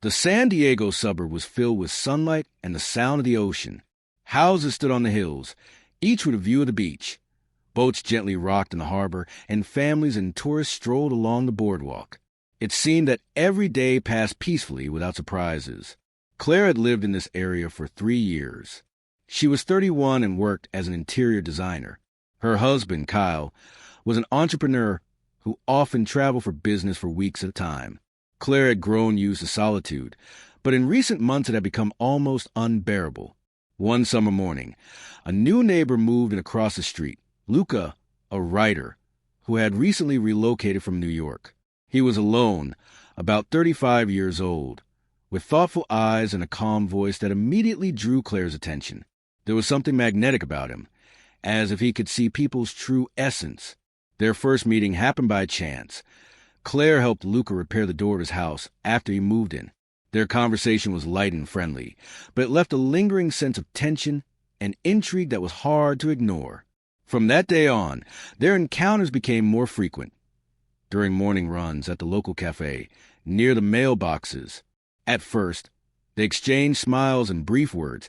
The San Diego suburb was filled with sunlight and the sound of the ocean. Houses stood on the hills, each with a view of the beach. Boats gently rocked in the harbor, and families and tourists strolled along the boardwalk. It seemed that every day passed peacefully without surprises. Claire had lived in this area for 3 years. She was 31 and worked as an interior designer. Her husband, Kyle, was an entrepreneur who often traveled for business for weeks at a time. Claire had grown used to solitude, but in recent months it had become almost unbearable. One summer morning, a new neighbor moved in across the street, Luca, a writer, who had recently relocated from New York. He was alone, about 35 years old, with thoughtful eyes and a calm voice that immediately drew Claire's attention. There was something magnetic about him, as if he could see people's true essence. Their first meeting happened by chance. Claire helped Luca repair the door of his house after he moved in. Their conversation was light and friendly, but it left a lingering sense of tension and intrigue that was hard to ignore. From that day on, their encounters became more frequent. During morning runs at the local cafe, near the mailboxes. At first, they exchanged smiles and brief words,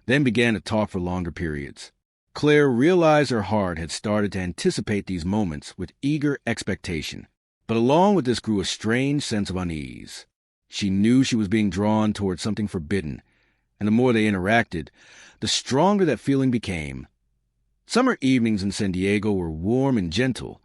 then began to talk for longer periods. Claire realized her heart had started to anticipate these moments with eager expectation. But along with this grew a strange sense of unease. She knew she was being drawn towards something forbidden, and the more they interacted, the stronger that feeling became. Summer evenings in San Diego were warm and gentle,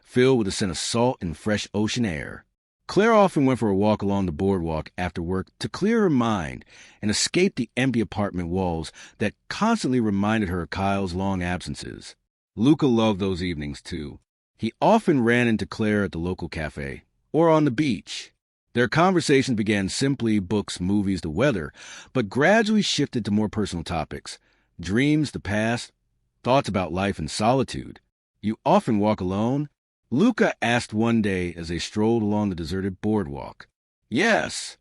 filled with a scent of salt and fresh ocean air. Claire often went for a walk along the boardwalk after work to clear her mind and escape the empty apartment walls that constantly reminded her of Kyle's long absences. Luca loved those evenings, too. He often ran into Claire at the local cafe or on the beach. Their conversations began simply books, movies, the weather, but gradually shifted to more personal topics, dreams, the past, thoughts about life and solitude. "You often walk alone?" Luca asked one day as they strolled along the deserted boardwalk. "Yes,"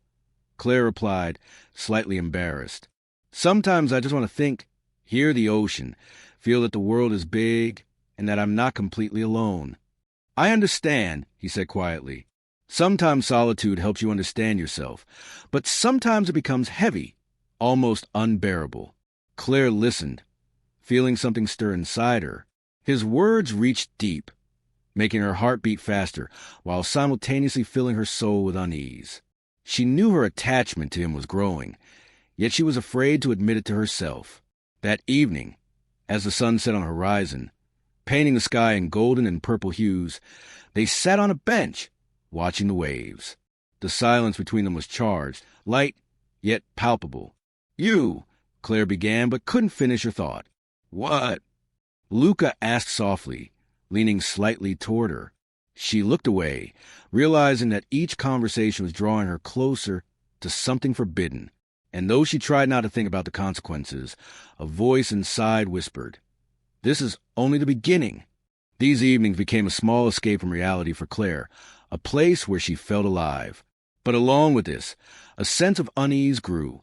Claire replied, slightly embarrassed. "Sometimes I just want to think, hear the ocean, feel that the world is big, and that I'm not completely alone." "I understand," he said quietly. "Sometimes solitude helps you understand yourself, but sometimes it becomes heavy, almost unbearable." Claire listened, feeling something stir inside her. His words reached deep, making her heart beat faster, while simultaneously filling her soul with unease. She knew her attachment to him was growing, yet she was afraid to admit it to herself. That evening, as the sun set on the horizon, painting the sky in golden and purple hues, they sat on a bench, watching the waves. The silence between them was charged, light, yet palpable. "You," Claire began, but couldn't finish her thought. "What?" Luca asked softly, leaning slightly toward her. She looked away, realizing that each conversation was drawing her closer to something forbidden. And though she tried not to think about the consequences, a voice inside whispered, "This is only the beginning." These evenings became a small escape from reality for Claire, a place where she felt alive. But along with this, a sense of unease grew.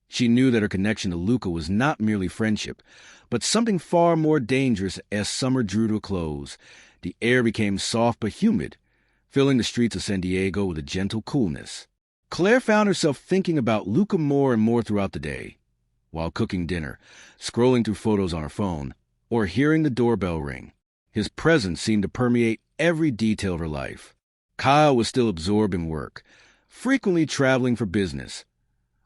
She knew that her connection to Luca was not merely friendship, but something far more dangerous. As summer drew to a close, the air became soft but humid, filling the streets of San Diego with a gentle coolness. Claire found herself thinking about Luca more and more throughout the day, while cooking dinner, scrolling through photos on her phone, or hearing the doorbell ring. His presence seemed to permeate every detail of her life. Kyle was still absorbed in work, frequently traveling for business,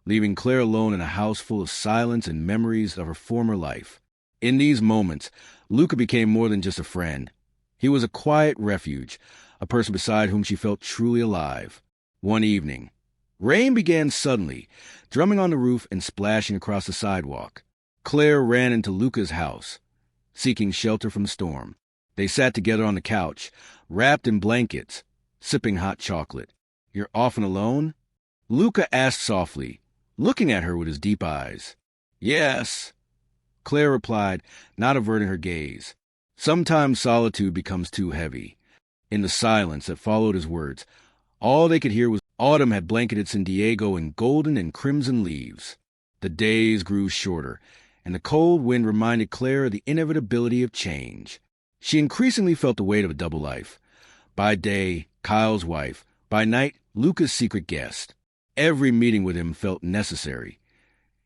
leaving Claire alone in a house full of silence and memories of her former life. In these moments, Luca became more than just a friend. He was a quiet refuge, a person beside whom she felt truly alive. One evening, rain began suddenly, drumming on the roof and splashing across the sidewalk. Claire ran into Luca's house, seeking shelter from the storm. They sat together on the couch, wrapped in blankets, sipping hot chocolate. "You're often alone?" Luca asked softly, looking at her with his deep eyes. "Yes," Claire replied, not averting her gaze. Sometimes solitude becomes too heavy. In the silence that followed his words, all they could hear was autumn had blanketed San Diego in golden and crimson leaves. The days grew shorter, and the cold wind reminded Claire of the inevitability of change. She increasingly felt the weight of a double life. By day, Kyle's wife. By night, Luca's secret guest. Every meeting with him felt necessary.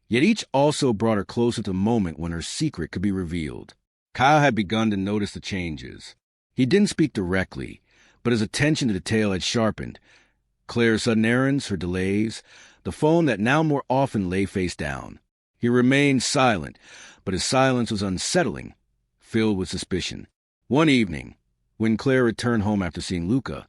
Yet each also brought her closer to the moment when her secret could be revealed. Kyle had begun to notice the changes. He didn't speak directly, but his attention to detail had sharpened. Claire's sudden errands, her delays, the phone that now more often lay face down. He remained silent, but his silence was unsettling, filled with suspicion. One evening, when Claire returned home after seeing Luca,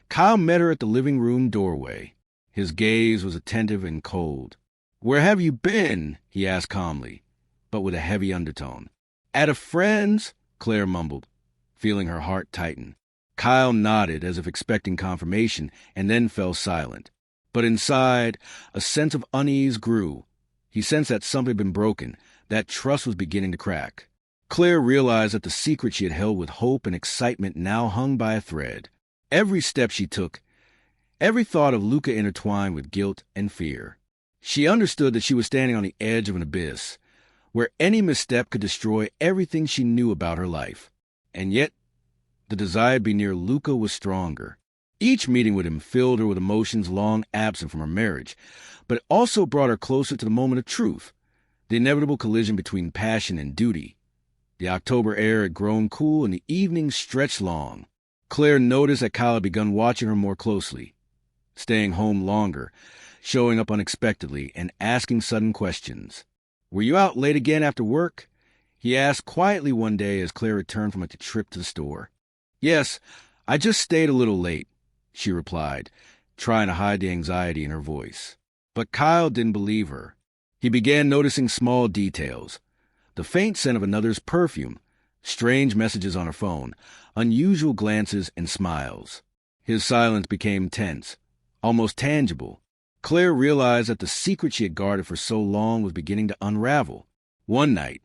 Kyle met her at the living room doorway. His gaze was attentive and cold. "Where have you been?" he asked calmly, but with a heavy undertone. "At a friend's," Claire mumbled, feeling her heart tighten. Kyle nodded as if expecting confirmation and then fell silent. But inside, a sense of unease grew. He sensed that something had been broken, that trust was beginning to crack. Claire realized that the secret she had held with hope and excitement now hung by a thread. Every step she took, every thought of Luca intertwined with guilt and fear. She understood that she was standing on the edge of an abyss, where any misstep could destroy everything she knew about her life. And yet, the desire to be near Luca was stronger. Each meeting with him filled her with emotions long absent from her marriage, but it also brought her closer to the moment of truth, the inevitable collision between passion and duty. The October air had grown cool and the evenings stretched long. Claire noticed that Kyle had begun watching her more closely, staying home longer, showing up unexpectedly, and asking sudden questions. "Were you out late again after work?" he asked quietly one day as Claire returned from a trip to the store. "Yes, I just stayed a little late," she replied, trying to hide the anxiety in her voice. But Kyle didn't believe her. He began noticing small details. The faint scent of another's perfume, strange messages on her phone, unusual glances and smiles. His silence became tense, almost tangible. Claire realized that the secret she had guarded for so long was beginning to unravel. One night,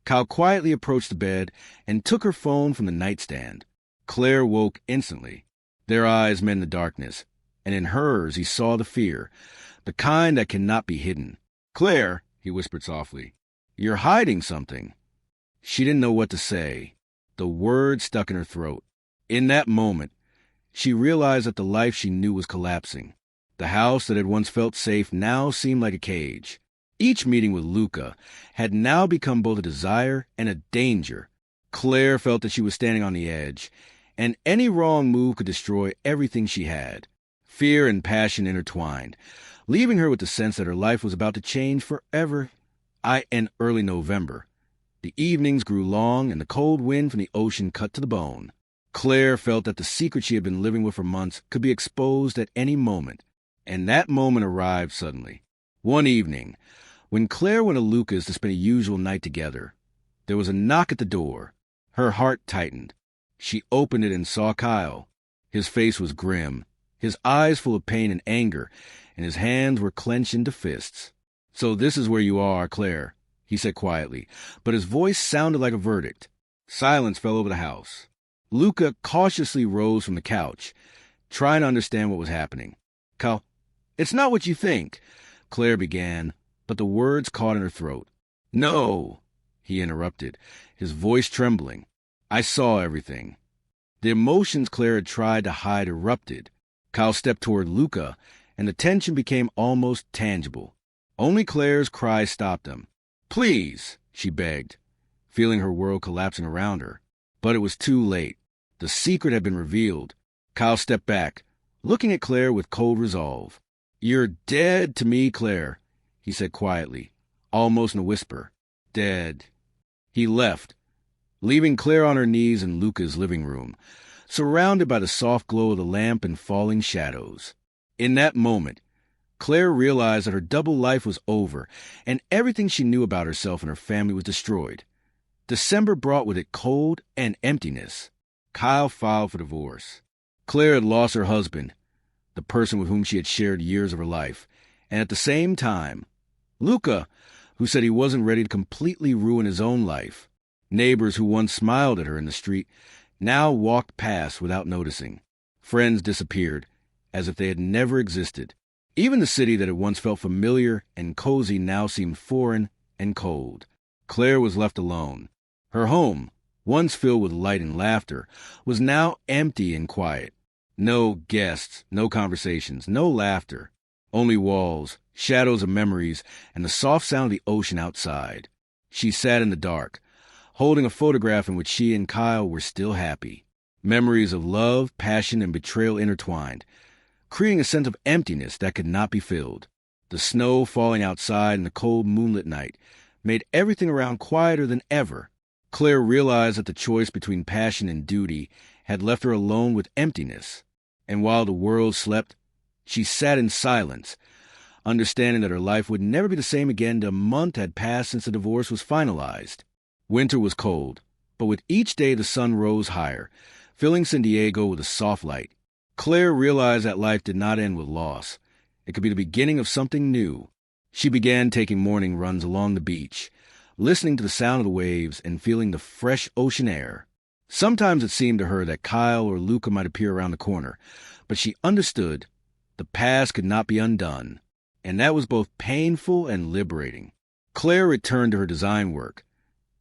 Kyle quietly approached the bed and took her phone from the nightstand. Claire woke instantly. Their eyes met in the darkness, and in hers he saw the fear, the kind that cannot be hidden. "Claire," he whispered softly, "you're hiding something." She didn't know what to say. The words stuck in her throat. In that moment, she realized that the life she knew was collapsing. The house that had once felt safe now seemed like a cage. Each meeting with Luca had now become both a desire and a danger. Claire felt that she was standing on the edge, and any wrong move could destroy everything she had. Fear and passion intertwined, leaving her with the sense that her life was about to change forever. In early November, the evenings grew long and the cold wind from the ocean cut to the bone. Claire felt that the secret she had been living with for months could be exposed at any moment, and that moment arrived suddenly. One evening, when Claire went to Luca's to spend a usual night together, there was a knock at the door. Her heart tightened. She opened it and saw Kyle. His face was grim, his eyes full of pain and anger, and his hands were clenched into fists. "So this is where you are, Claire," he said quietly, but his voice sounded like a verdict. Silence fell over the house. Luca cautiously rose from the couch, trying to understand what was happening. "Kyle, it's not what you think," Claire began, but the words caught in her throat. "No," he interrupted, his voice trembling. "I saw everything." The emotions Claire had tried to hide erupted. Kyle stepped toward Luca, and the tension became almost tangible. Only Claire's cries stopped him. "Please," she begged, feeling her world collapsing around her. But it was too late. The secret had been revealed. Kyle stepped back, looking at Claire with cold resolve. "You're dead to me, Claire," he said quietly, almost in a whisper. "Dead." He left, leaving Claire on her knees in Luca's living room, surrounded by the soft glow of the lamp and falling shadows. In that moment, Claire realized that her double life was over, and everything she knew about herself and her family was destroyed. December brought with it cold and emptiness. Kyle filed for divorce. Claire had lost her husband, the person with whom she had shared years of her life, and at the same time, Luca, who said he wasn't ready to completely ruin his own life. Neighbors who once smiled at her in the street now walked past without noticing. Friends disappeared, as if they had never existed. Even the city that had once felt familiar and cozy now seemed foreign and cold. Claire was left alone. Her home, once filled with light and laughter, was now empty and quiet. No guests, no conversations, no laughter. Only walls, shadows of memories, and the soft sound of the ocean outside. She sat in the dark, holding a photograph in which she and Kyle were still happy. Memories of love, passion, and betrayal intertwined, creating a sense of emptiness that could not be filled. The snow falling outside in the cold moonlit night made everything around quieter than ever. Claire realized that the choice between passion and duty had left her alone with emptiness, and while the world slept, she sat in silence, understanding that her life would never be the same again. A month had passed since the divorce was finalized. Winter was cold, but with each day the sun rose higher, filling San Diego with a soft light. Claire realized that life did not end with loss. It could be the beginning of something new. She began taking morning runs along the beach, listening to the sound of the waves and feeling the fresh ocean air. Sometimes it seemed to her that Kyle or Luca might appear around the corner, but she understood the past could not be undone, and that was both painful and liberating. Claire returned to her design work,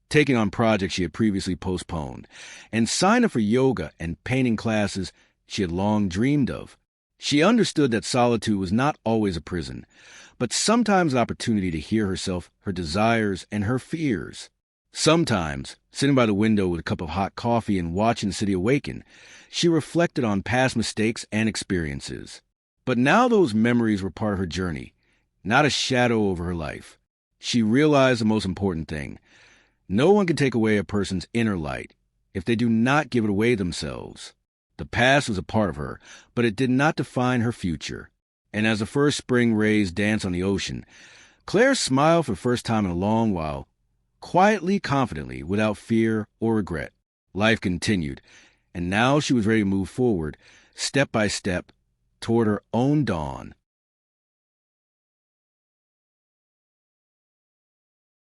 taking on projects she had previously postponed, and signed up for yoga and painting classes she had long dreamed of. She understood that solitude was not always a prison, but sometimes an opportunity to hear herself, her desires, and her fears. Sometimes, sitting by the window with a cup of hot coffee and watching the city awaken, she reflected on past mistakes and experiences. But now those memories were part of her journey, not a shadow over her life. She realized the most important thing. No one can take away a person's inner light if they do not give it away themselves. The past was a part of her, but it did not define her future. And as the first spring rays danced on the ocean, Claire smiled for the first time in a long while, quietly, confidently, without fear or regret. Life continued, and now she was ready to move forward, step by step, toward her own dawn.